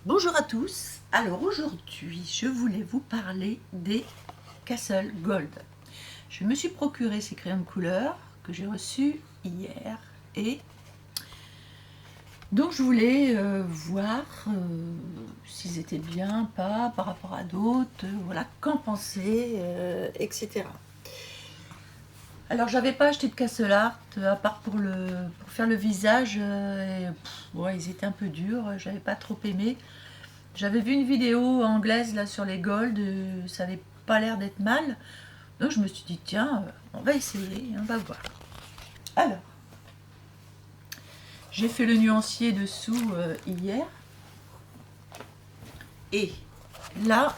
Bonjour à tous. Alors aujourd'hui, je voulais vous parler des Castle Gold. Je me suis procuré ces crayons de couleur que j'ai reçus hier et donc je voulais voir s'ils étaient bien, pas par rapport à d'autres, voilà, qu'en penser, etc. Alors j'avais pas acheté de Castle Art à part pour faire le visage, ouais, ils étaient un peu durs, j'avais pas trop aimé. J'avais vu une vidéo anglaise là sur les Gold, ça avait pas l'air d'être mal. Donc je me suis dit tiens, on va essayer, on va voir. Alors, j'ai fait le nuancier dessous hier. Et là,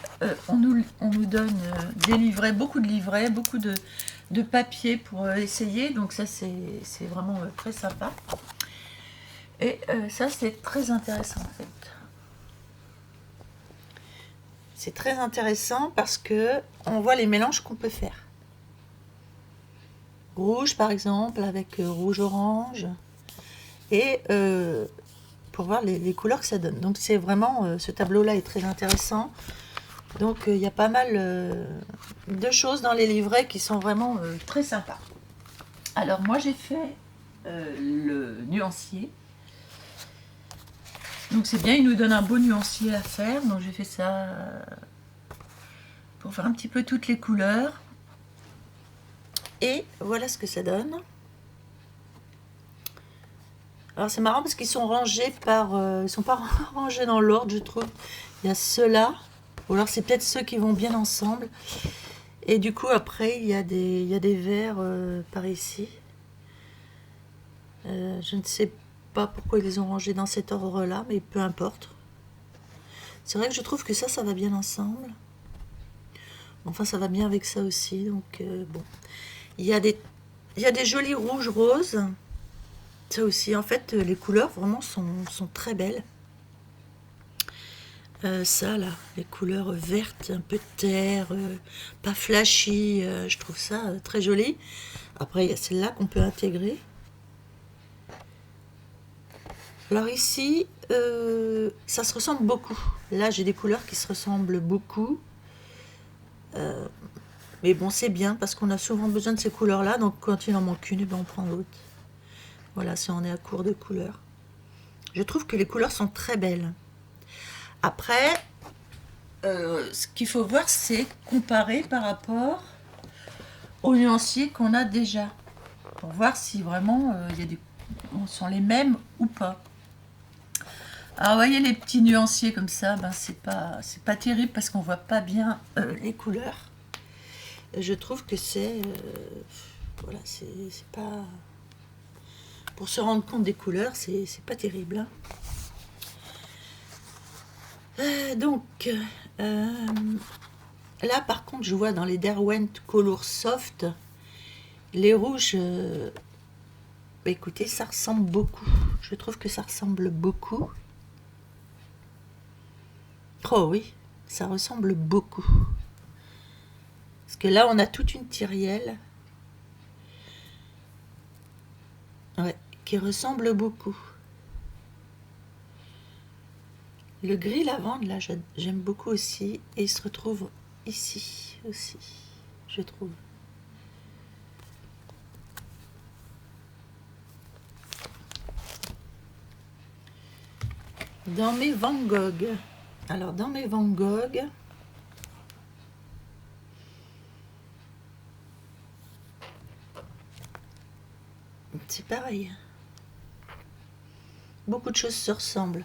on nous donne des livrets, beaucoup de livrets, beaucoup de papier pour essayer. Donc ça c'est vraiment très sympa. Et ça c'est très intéressant en fait. C'est très intéressant parce que on voit les mélanges qu'on peut faire. Rouge par exemple avec rouge-orange et pour voir les couleurs que ça donne. Donc c'est vraiment, ce tableau-là est très intéressant. Donc il y a pas mal de choses dans les livrets qui sont vraiment très sympas. Alors moi j'ai fait le nuancier. Donc c'est bien, il nous donne un beau nuancier à faire. Donc j'ai fait ça pour faire un petit peu toutes les couleurs. Et voilà ce que ça donne. Alors c'est marrant parce qu'ils sont rangés par... ils sont pas rangés dans l'ordre, je trouve. Il y a ceux-là. Ou alors c'est peut-être ceux qui vont bien ensemble. Et du coup après il y a des verts par ici. Je ne sais pas pourquoi ils les ont rangés dans cet ordre-là, mais peu importe. C'est vrai que je trouve que ça va bien ensemble. Enfin, ça va bien avec ça aussi, donc bon. Il y a des jolis rouges roses. Ça aussi, en fait, les couleurs vraiment sont très belles. Ça, là, les couleurs vertes, un peu de terre, pas flashy, je trouve ça très joli. Après, il y a celle-là qu'on peut intégrer. Alors ici, ça se ressemble beaucoup. Là, j'ai des couleurs qui se ressemblent beaucoup. Mais bon, c'est bien parce qu'on a souvent besoin de ces couleurs-là. Donc quand il en manque une, ben, on prend l'autre. Voilà, si on est à court de couleurs. Je trouve que les couleurs sont très belles. Après, ce qu'il faut voir, c'est comparer par rapport aux nuanciers qu'on a déjà. Pour voir si vraiment sont les mêmes ou pas. Alors, vous voyez les petits nuanciers comme ça, ben, c'est pas terrible parce qu'on voit pas bien les couleurs. Je trouve que voilà, c'est pas... Pour se rendre compte des couleurs, c'est pas terrible. Hein. Donc, là par contre, je vois dans les Derwent Color Soft, les rouges, bah, écoutez, ça ressemble beaucoup. Je trouve que ça ressemble beaucoup. Oh oui, ça ressemble beaucoup. Parce que là, on a toute une tyrielle. Ouais, qui ressemble beaucoup. Le gris lavande, là, j'aime beaucoup aussi. Et il se retrouve ici aussi, je trouve. Dans mes Van Gogh. Alors, dans mes Van Gogh, c'est pareil. Beaucoup de choses se ressemblent.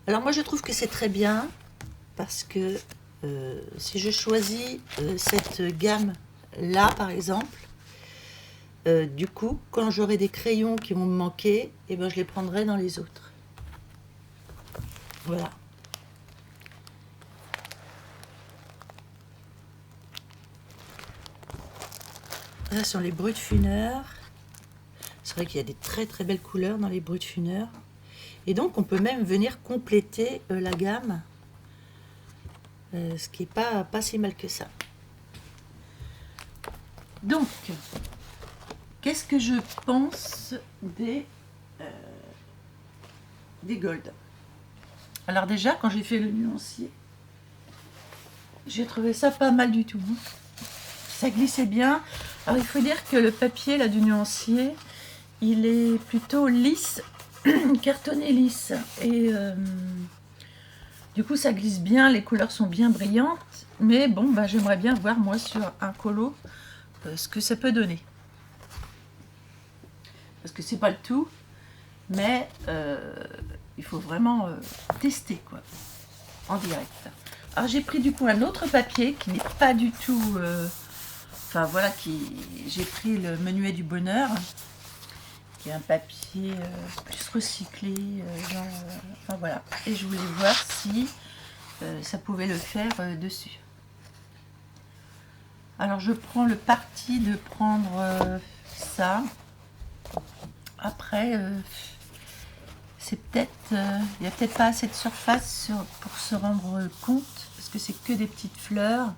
Alors moi je trouve que c'est très bien parce que si je choisis cette gamme là par exemple, du coup quand j'aurai des crayons qui vont me manquer, et ben je les prendrai dans les autres. Voilà. Là sur les brut funeurs, c'est vrai qu'il y a des très très belles couleurs dans les brut funeurs. Et donc on peut même venir compléter la gamme, ce qui n'est pas si mal que ça. Donc, qu'est-ce que je pense des Gold? Alors déjà, quand j'ai fait le nuancier, j'ai trouvé ça pas mal du tout. Ça glissait bien. Alors il faut dire que le papier là du nuancier, il est plutôt lisse, cartonné lisse. Et du coup ça glisse bien, les couleurs sont bien brillantes. Mais bon, bah, j'aimerais bien voir moi sur un colo ce que ça peut donner. Parce que c'est pas le tout, mais il faut vraiment tester quoi, en direct. Alors j'ai pris du coup un autre papier qui n'est pas du tout... enfin voilà, j'ai pris le Menuet du Bonheur, qui est un papier plus recyclé, enfin voilà. Et je voulais voir si ça pouvait le faire dessus. Alors je prends le parti de prendre ça. Après, c'est peut-être, il n'y a peut-être pas assez de surface pour se rendre compte, parce que c'est que des petites fleurs.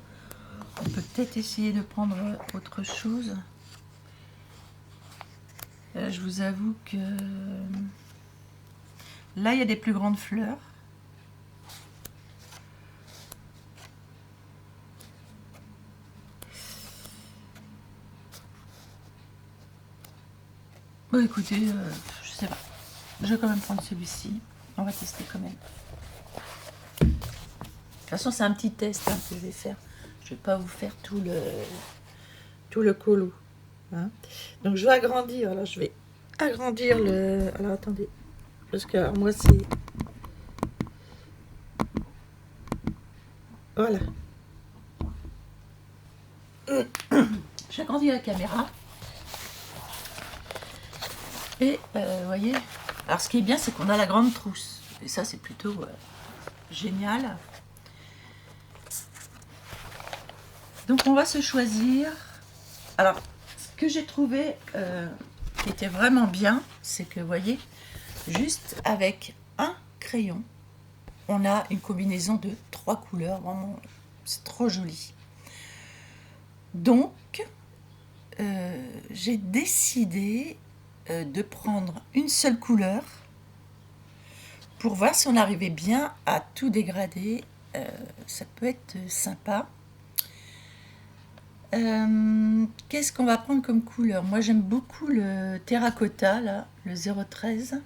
On peut peut-être essayer de prendre autre chose. Je vous avoue que là, il y a des plus grandes fleurs. Bon, écoutez, je sais pas. Je vais quand même prendre celui-ci. On va tester quand même. De toute façon, c'est un petit test hein, que je vais faire. Je vais pas vous faire tout le colo. Hein. Donc, je vais agrandir. Alors, je vais agrandir le... Alors, attendez. Parce que alors, moi, c'est... Voilà. J'agrandis la caméra. Et, vous voyez... Alors, ce qui est bien, c'est qu'on a la grande trousse. Et ça, c'est plutôt génial. Donc, on va se choisir... Alors, ce que j'ai trouvé qui était vraiment bien, c'est que, vous voyez, juste avec un crayon, on a une combinaison de 3 couleurs. Vraiment, c'est trop joli. Donc, j'ai décidé de prendre une seule couleur pour voir si on arrivait bien à tout dégrader. Ça peut être sympa. Qu'est-ce qu'on va prendre comme couleur? Moi j'aime beaucoup le terracotta là, le 013.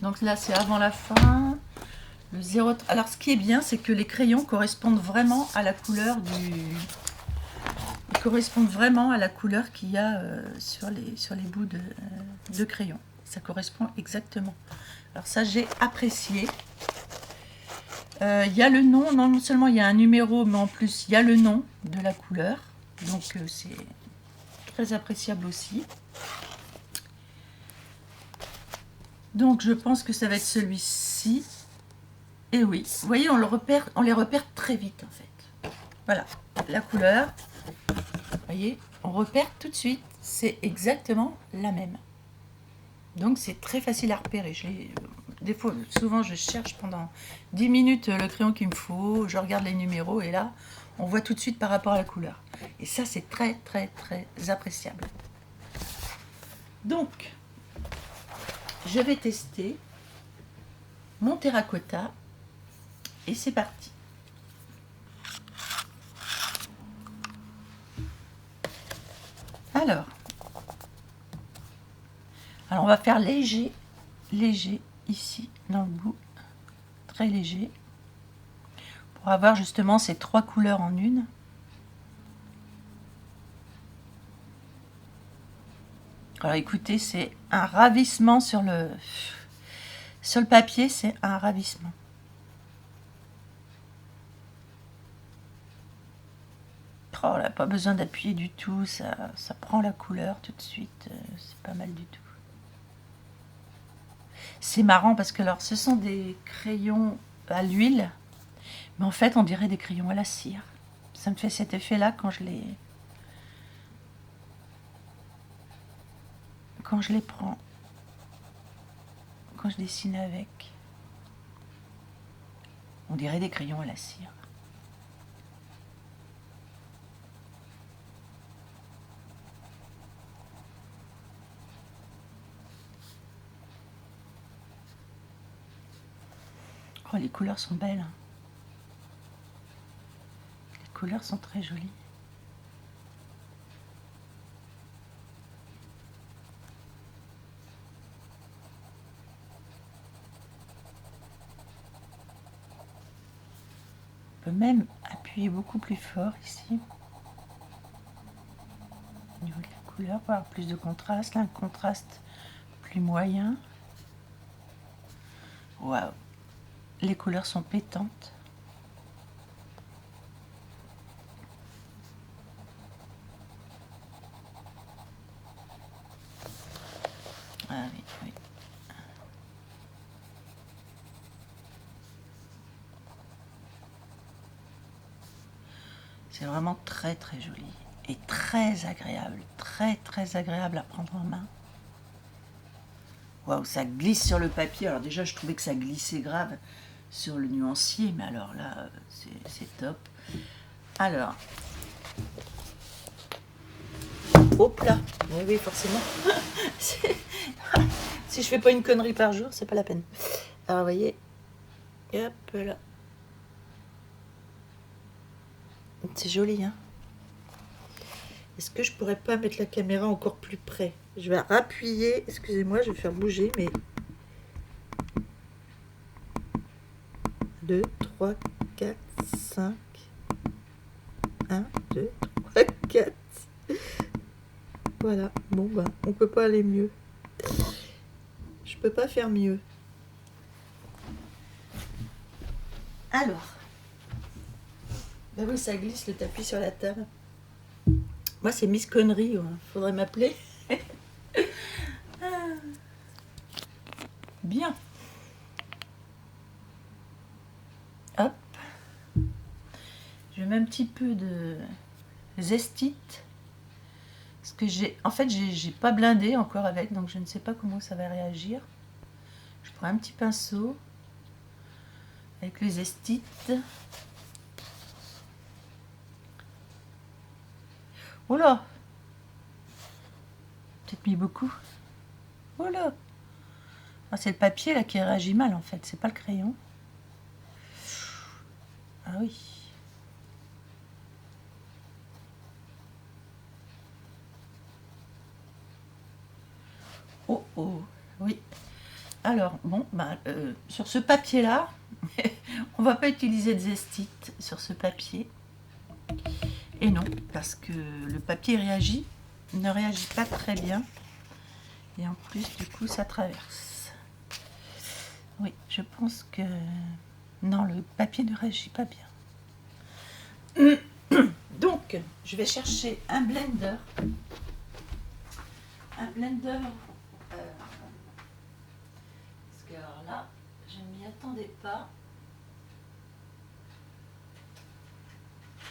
Donc là c'est avant la fin. Le 0... Alors ce qui est bien c'est que les crayons correspondent vraiment à la couleur du... Ils correspondent vraiment à la couleur qu'il y a sur les bouts de crayon. Ça correspond exactement. Alors ça j'ai apprécié. Il y a le nom, non seulement il y a un numéro, mais en plus il y a le nom de la couleur. Donc c'est très appréciable aussi. Donc je pense que ça va être celui-ci. Et oui, vous voyez, on les repère très vite en fait. Voilà, la couleur. Vous voyez, on repère tout de suite. C'est exactement la même. Donc c'est très facile à repérer. Des fois, souvent je cherche pendant 10 minutes le crayon qu'il me faut, je regarde les numéros et là, on voit tout de suite par rapport à la couleur. Et ça, c'est très, très, très appréciable. Donc, je vais tester mon terracotta et c'est parti. Alors, on va faire léger, léger ici dans le bout, très léger, pour avoir justement ces 3 couleurs en une. Alors écoutez, c'est un ravissement sur le papier, c'est un ravissement. Oh, on n'a pas besoin d'appuyer du tout, ça prend la couleur tout de suite, c'est pas mal du tout. C'est marrant parce que alors ce sont des crayons à l'huile, mais en fait on dirait des crayons à la cire. Ça me fait cet effet là quand je les prends, quand je dessine avec. On dirait des crayons à la cire. Oh, les couleurs sont belles. Hein. Les couleurs sont très jolies. On peut même appuyer beaucoup plus fort ici. Au niveau de la couleur, pour avoir plus de contraste. Là, un contraste plus moyen. Waouh! Les couleurs sont pétantes. Ah oui, oui. C'est vraiment très très joli et très agréable à prendre en main. Waouh, ça glisse sur le papier. Alors déjà, je trouvais que ça glissait grave sur le nuancier, mais alors là, c'est top. Alors, hop là, oui, forcément. Si je fais pas une connerie par jour, c'est pas la peine. Alors, vous voyez, hop là. C'est joli, hein. Est-ce que je pourrais pas mettre la caméra encore plus près? Je vais appuyer, excusez-moi, je vais faire bouger, mais 2, 3, 4, 5. 1, 2, 3, 4. Voilà, bon bah, on peut pas aller mieux. Je peux pas faire mieux. Alors, bah oui, ça glisse le tapis sur la table. Moi, c'est Miss Connery, ouais. Faudrait m'appeler. Bien. Hop. Je mets un petit peu de zestite. Parce que j'ai pas blindé encore avec, donc je ne sais pas comment ça va réagir. Je prends un petit pinceau avec le zestite. Oh là! Peut-être mis beaucoup. Oh là! Ah, c'est le papier là qui réagit mal en fait, c'est pas le crayon. Ah oui. Oh oh, oui. Alors, bon, bah, sur ce papier-là, on va pas utiliser de zestite sur ce papier. Et non, parce que le papier ne réagit pas très bien. Et en plus, du coup, ça traverse. Oui, je pense que... Non, le papier ne réagit pas bien. Donc, je vais chercher un blender. Un blender... parce que alors là, je ne m'y attendais pas.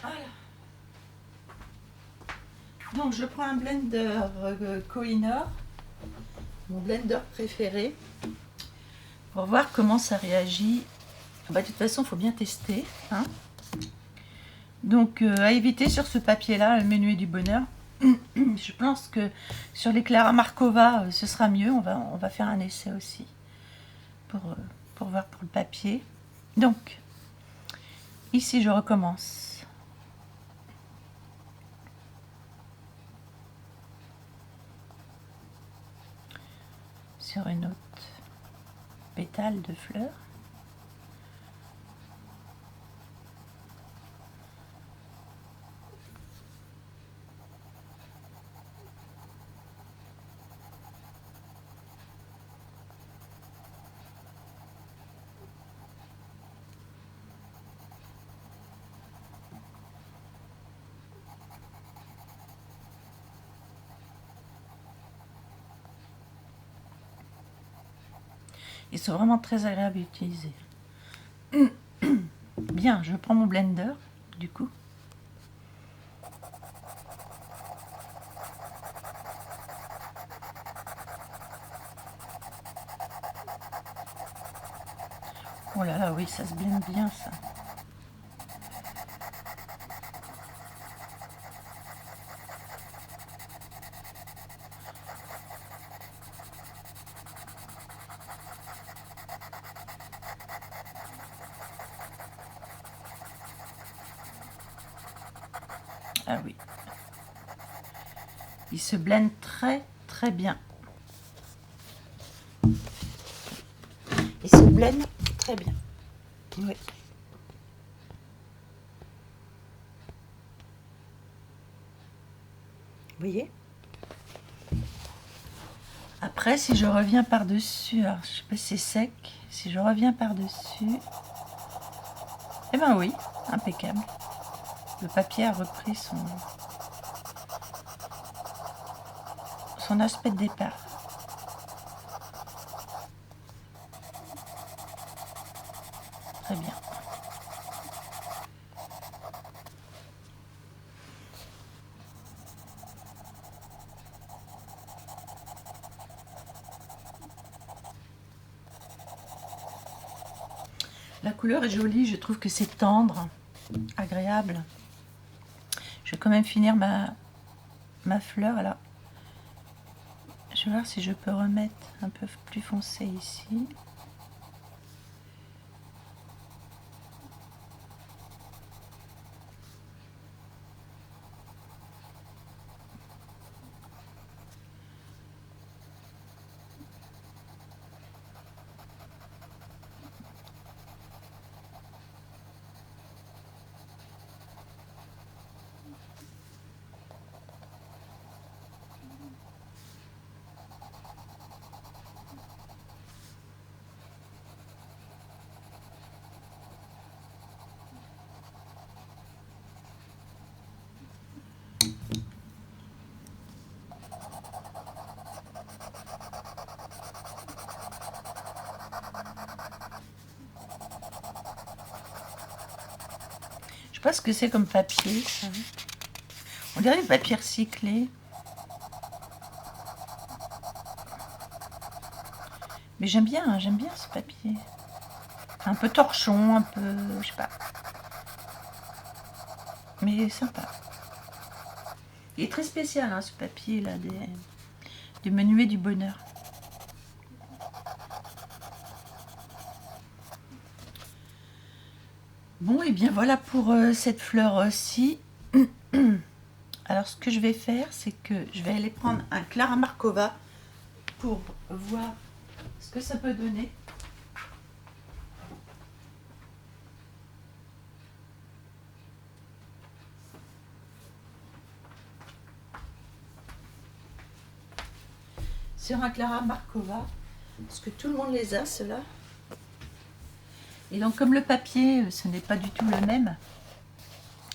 Voilà. Donc, je prends un blender Kohinoor, mon blender préféré, pour voir comment ça réagit. Bah, de toute façon, il faut bien tester. Hein. Donc, à éviter sur ce papier-là, le menuet du bonheur. Je pense que sur les Clara Markova, ce sera mieux. On va faire un essai aussi pour voir pour le papier. Donc, ici, je recommence. Sur une autre pétale de fleurs. Ils sont vraiment très agréables à utiliser. Bien, je prends mon blender, du coup. Oh là là, oui, ça se blende bien, ça. Ah oui. Il se blende très très bien. Il se blende très bien. Oui. Vous voyez? Après, si je reviens par-dessus, alors je sais pas si c'est sec, si je reviens par-dessus, eh ben oui, impeccable. Le papier a repris son aspect de départ. Très bien. La couleur est jolie, je trouve que c'est tendre, agréable. Je vais quand même finir ma fleur là. Je vais voir si je peux remettre un peu plus foncé ici. Je sais pas ce que c'est comme papier. Ça. On dirait du papier recyclé. Mais j'aime bien ce papier. Un peu torchon, un peu, je sais pas. Mais il est sympa. Il est très spécial, hein, ce papier là, du menuet du bonheur. Bon, et bien voilà pour cette fleur-ci. Alors, ce que je vais faire, c'est que je vais aller prendre un Clara Markova pour voir ce que ça peut donner. Sur un Clara Markova, parce que tout le monde les a, ceux-là. Et donc, comme le papier, ce n'est pas du tout le même,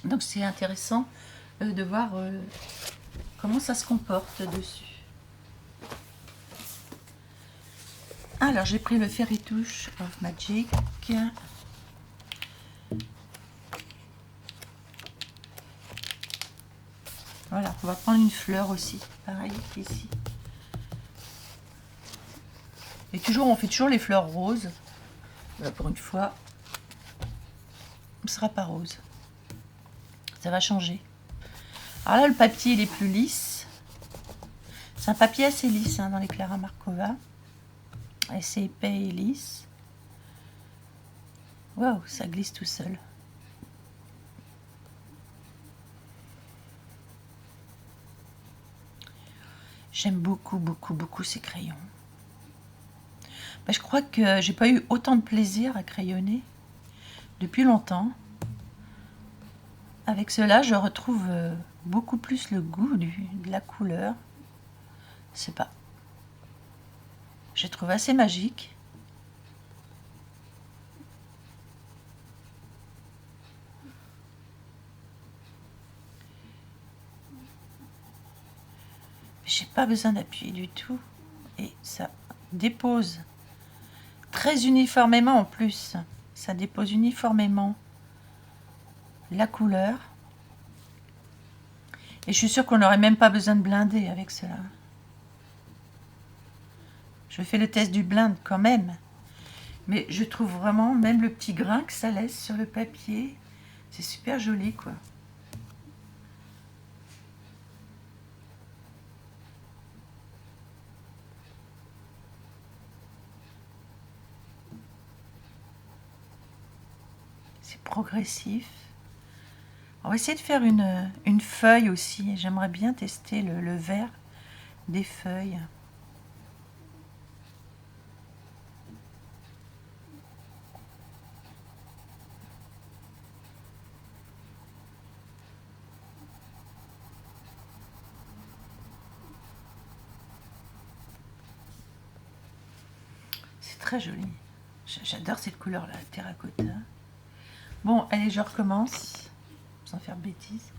donc c'est intéressant de voir comment ça se comporte dessus. Alors, j'ai pris le Fairy Touch of Magic. Voilà, on va prendre une fleur aussi, pareil ici. Et toujours, on fait toujours les fleurs roses. Là, pour une fois, ce ne sera pas rose. Ça va changer. Alors là, le papier, il est plus lisse. C'est un papier assez lisse hein, dans les Clara Markova. Et c'est épais et lisse. Waouh, ça glisse tout seul. J'aime beaucoup, beaucoup, beaucoup ces crayons. Je crois que j'ai pas eu autant de plaisir à crayonner depuis longtemps. Avec cela, je retrouve beaucoup plus le goût de la couleur. Je sais pas. Je trouve assez magique. J'ai pas besoin d'appuyer du tout. Et ça dépose très uniformément en plus. Ça dépose uniformément la couleur. Et je suis sûre qu'on n'aurait même pas besoin de blinder avec cela. Je fais le test du blind quand même. Mais je trouve vraiment, même le petit grain que ça laisse sur le papier, c'est super joli quoi. C'est progressif. On va essayer de faire une feuille aussi. J'aimerais bien tester le vert des feuilles. C'est très joli. J'adore cette couleur-là, terracotta. Bon, allez, je recommence, sans faire de bêtises.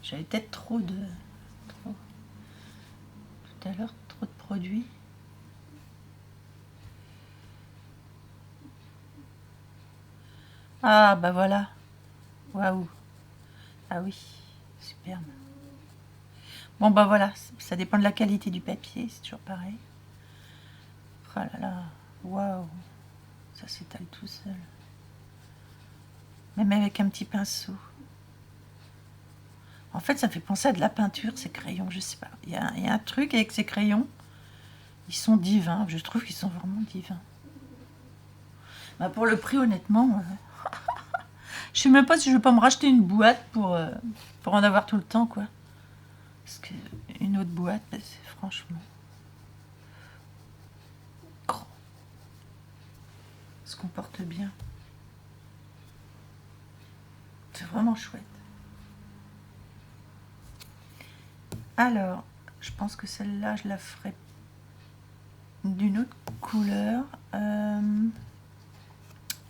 J'avais peut-être trop, tout à l'heure, trop de produits. Ah, bah voilà. Waouh. Ah oui, superbe. Bon, bah voilà, ça dépend de la qualité du papier, c'est toujours pareil. Oh là là, waouh. Ça s'étale tout seul. Même avec un petit pinceau. En fait, ça me fait penser à de la peinture, ces crayons, je sais pas. Il y a un truc avec ces crayons, ils sont divins, je trouve qu'ils sont vraiment divins. Bah pour le prix, honnêtement, je sais même pas si je vais pas me racheter une boîte pour en avoir tout le temps, quoi. Parce que une autre boîte, bah, c'est franchement... Oh. Ça se comporte bien. C'est vraiment chouette. Alors, je pense que celle-là, je la ferai d'une autre couleur.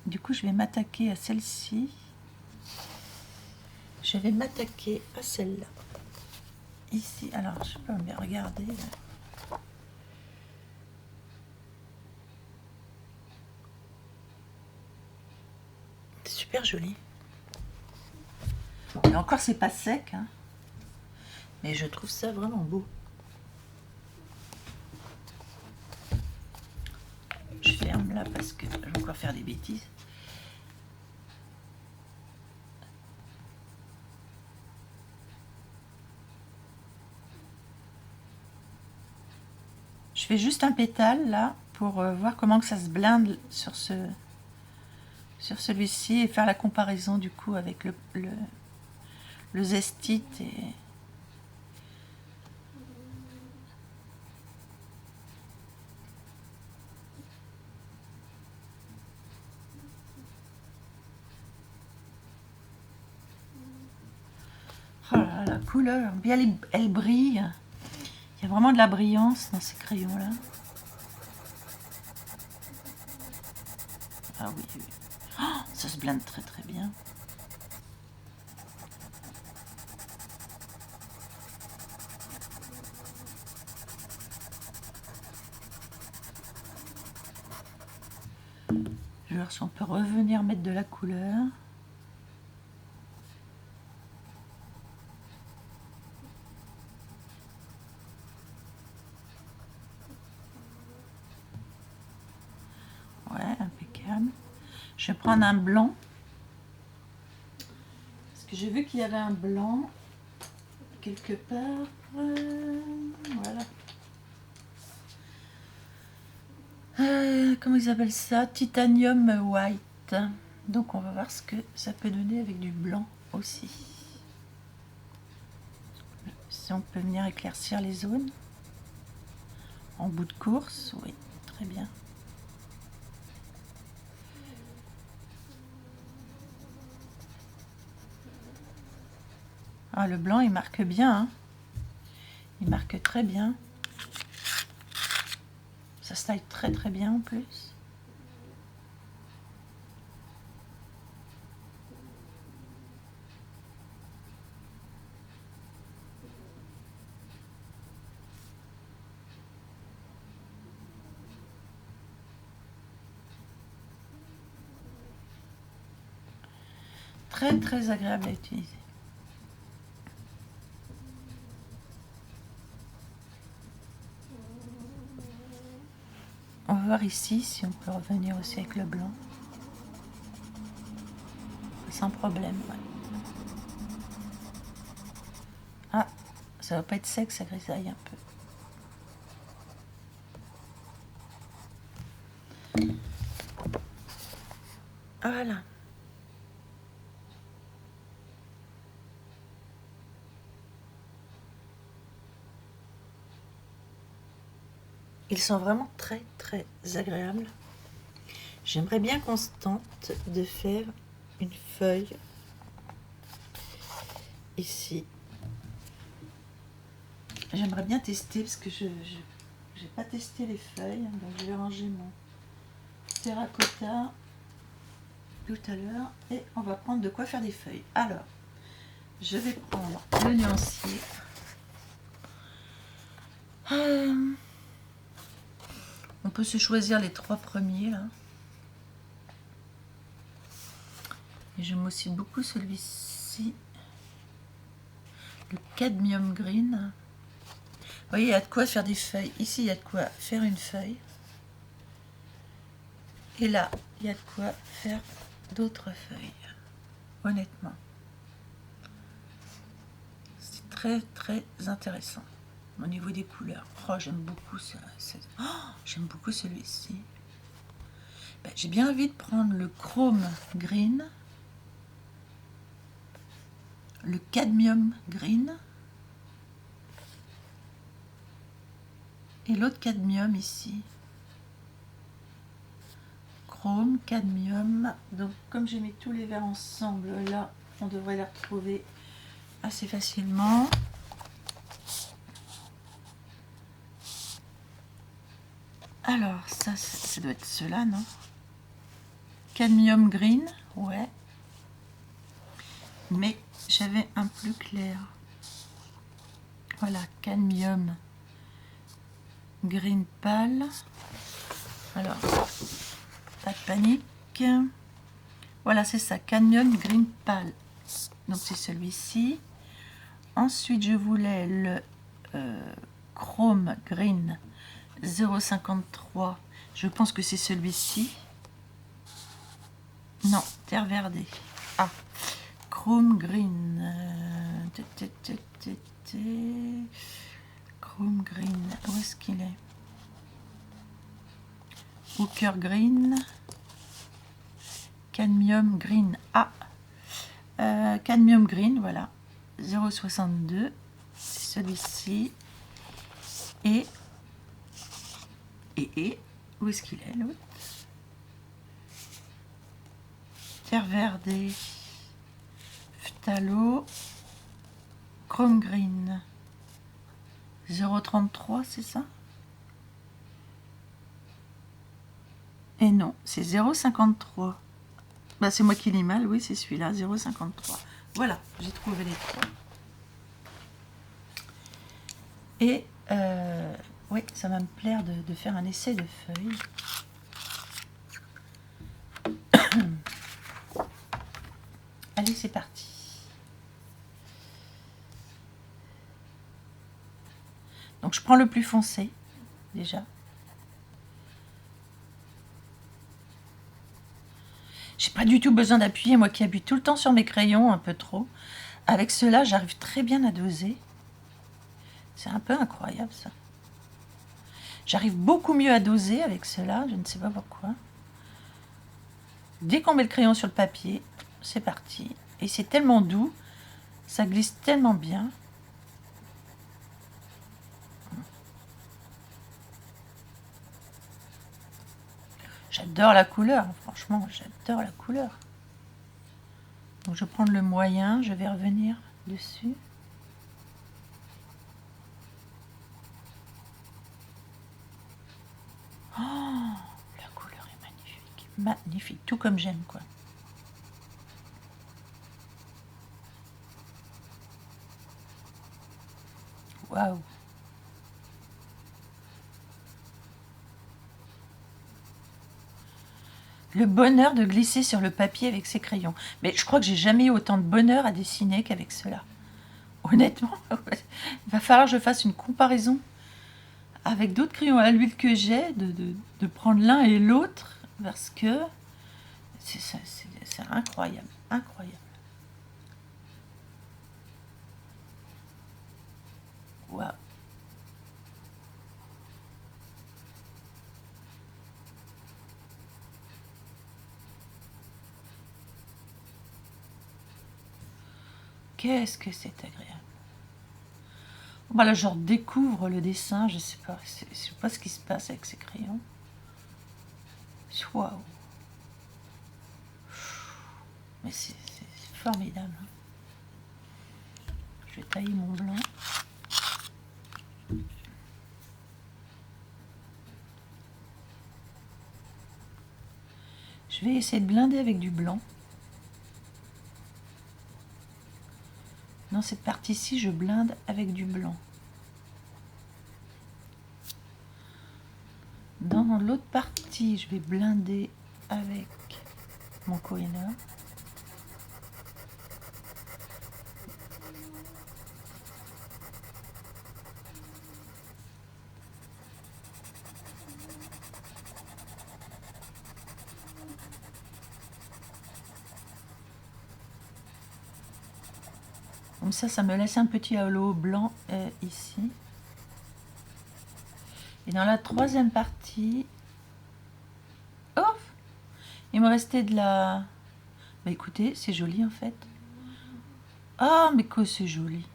Du coup, je vais m'attaquer à celle-ci. Je vais m'attaquer à celle-là. Ici, alors, je sais pas, mais regardez. C'est super joli. Et encore, c'est pas sec, hein. Mais je trouve ça vraiment beau. Je ferme là parce que je vais encore faire des bêtises. Je fais juste un pétale là pour voir comment que ça se blinde sur celui-ci et faire la comparaison du coup avec le zestite et... Oh là, la couleur, bien elle brille. Il y a vraiment de la brillance dans ces crayons-là. Ah oui, oui. Oh, ça se blinde très très bien. Je vais voir si on peut revenir mettre de la couleur. Ouais, impeccable. Je vais prendre un blanc. Parce que j'ai vu qu'il y avait un blanc quelque part. Voilà. Comment ils appellent ça? Titanium white. Donc on va voir ce que ça peut donner avec du blanc aussi. Si on peut venir éclaircir les zones. En bout de course, oui, très bien. Ah, le blanc, il marque bien. Hein. Il marque très bien. Ça se taille très très bien en plus. Très très agréable à utiliser. On va voir ici si on peut revenir aussi avec le blanc. Sans problème, ouais. Ah, ça va pas être sec, ça grisaille un peu. Voilà. Ils sont vraiment très très agréables. J'aimerais bien qu'on se tente de faire une feuille ici. J'aimerais bien tester parce que je n'ai pas testé les feuilles. Donc je vais ranger mon terracotta tout à l'heure et on va prendre de quoi faire des feuilles. Alors, je vais prendre le nuancier. On peut se choisir les 3 premiers là. Et j'aime aussi beaucoup celui-ci, le cadmium green. Vous voyez, il y a de quoi faire des feuilles. Ici, il y a de quoi faire une feuille. Et là, il y a de quoi faire d'autres feuilles. Honnêtement. C'est très très intéressant au niveau des couleurs. Oh, j'aime beaucoup ça. Oh, j'aime beaucoup celui-ci. Ben, j'ai bien envie de prendre le chrome green, le cadmium green et l'autre cadmium ici. Chrome, cadmium. Donc comme j'ai mis tous les verts ensemble, là on devrait les retrouver assez facilement. Alors ça doit être cela, non? Cadmium green, ouais. Mais j'avais un plus clair. Voilà, cadmium green pâle. Alors, pas de panique. Voilà, c'est ça, cadmium green pâle. Donc c'est celui-ci. Ensuite, je voulais le chrome green 0,53. Je pense que c'est celui-ci. Non, terre verdée. Ah, chrome green. Chrome green. Où est-ce qu'il est? Hooker green. Cadmium green. Ah, cadmium green, voilà. 0,62. C'est celui-ci. Et où est-ce qu'il est l'autre? Terre verdée, phthalo, chrome green, 0,33, c'est ça? Et non, c'est 0,53. Bah, c'est moi qui lis mal, oui, c'est celui-là, 0,53. Voilà, j'ai trouvé les 3. Et oui, ça va me plaire de faire un essai de feuilles. Allez, c'est parti. Donc, je prends le plus foncé, déjà. J'ai pas du tout besoin d'appuyer, moi qui appuie tout le temps sur mes crayons, un peu trop. Avec cela, j'arrive très bien à doser. C'est un peu incroyable, ça. J'arrive beaucoup mieux à doser avec cela, je ne sais pas pourquoi. Dès qu'on met le crayon sur le papier, c'est parti. Et c'est tellement doux, ça glisse tellement bien. J'adore la couleur, franchement, j'adore la couleur. Donc je vais prendre le moyen, je vais revenir dessus. Oh, la couleur est magnifique. Magnifique, tout comme j'aime, quoi. Waouh. Le bonheur de glisser sur le papier avec ses crayons. Mais je crois que j'ai jamais eu autant de bonheur à dessiner qu'avec cela. Honnêtement, il va falloir que je fasse une comparaison avec d'autres crayons à l'huile que j'ai, de prendre l'un et l'autre, parce que c'est incroyable, incroyable. Waouh. qu'est-ce que c'est agréable. Bon, là, je redécouvre le dessin. Je sais pas ce qui se passe avec ces crayons. Waouh. Mais c'est formidable. Je vais tailler mon blanc. Je vais essayer de blinder avec du blanc. Dans cette partie-ci, je blinde avec du blanc. Dans l'autre partie, je vais blinder avec mon Kohinoor. Comme ça me laisse un petit halo blanc ici. Et dans la troisième partie, oh, il me restait de la... Bah écoutez, c'est joli en fait. Ah, mais que c'est joli.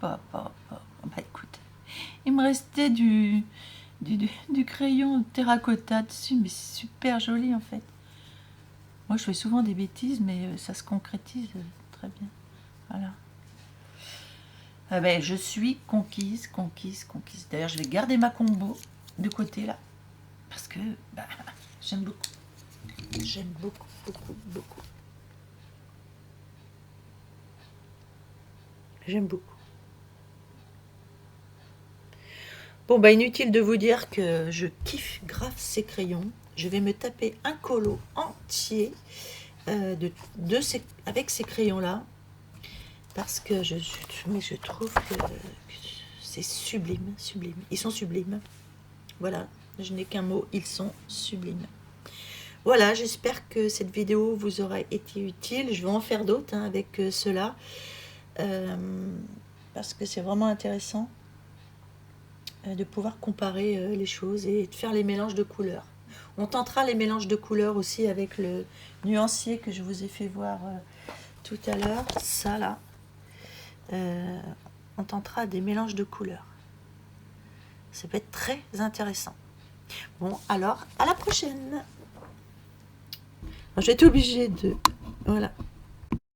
Bah écoute, il me restait du crayon terracotta dessus, mais c'est super joli en fait. Moi je fais souvent des bêtises, mais ça se concrétise très bien. Voilà. Ah ben, je suis conquise. D'ailleurs, je vais garder ma combo de côté là, parce que bah, j'aime beaucoup. J'aime beaucoup. J'aime beaucoup. Bon, bah inutile de vous dire que je kiffe grave ces crayons. Je vais me taper un colo entier avec ces crayons-là. Parce que je trouve que c'est sublime. Ils sont sublimes. Voilà, je n'ai qu'un mot, ils sont sublimes. Voilà, j'espère que cette vidéo vous aura été utile. Je vais en faire d'autres avec ceux-là. Parce que c'est vraiment intéressant de pouvoir comparer les choses et de faire les mélanges de couleurs. On tentera les mélanges de couleurs aussi avec le nuancier que je vous ai fait voir tout à l'heure. Ça là. On tentera des mélanges de couleurs. Ça peut être très intéressant. Bon, alors, à la prochaine. Je vais être obligée de... Voilà.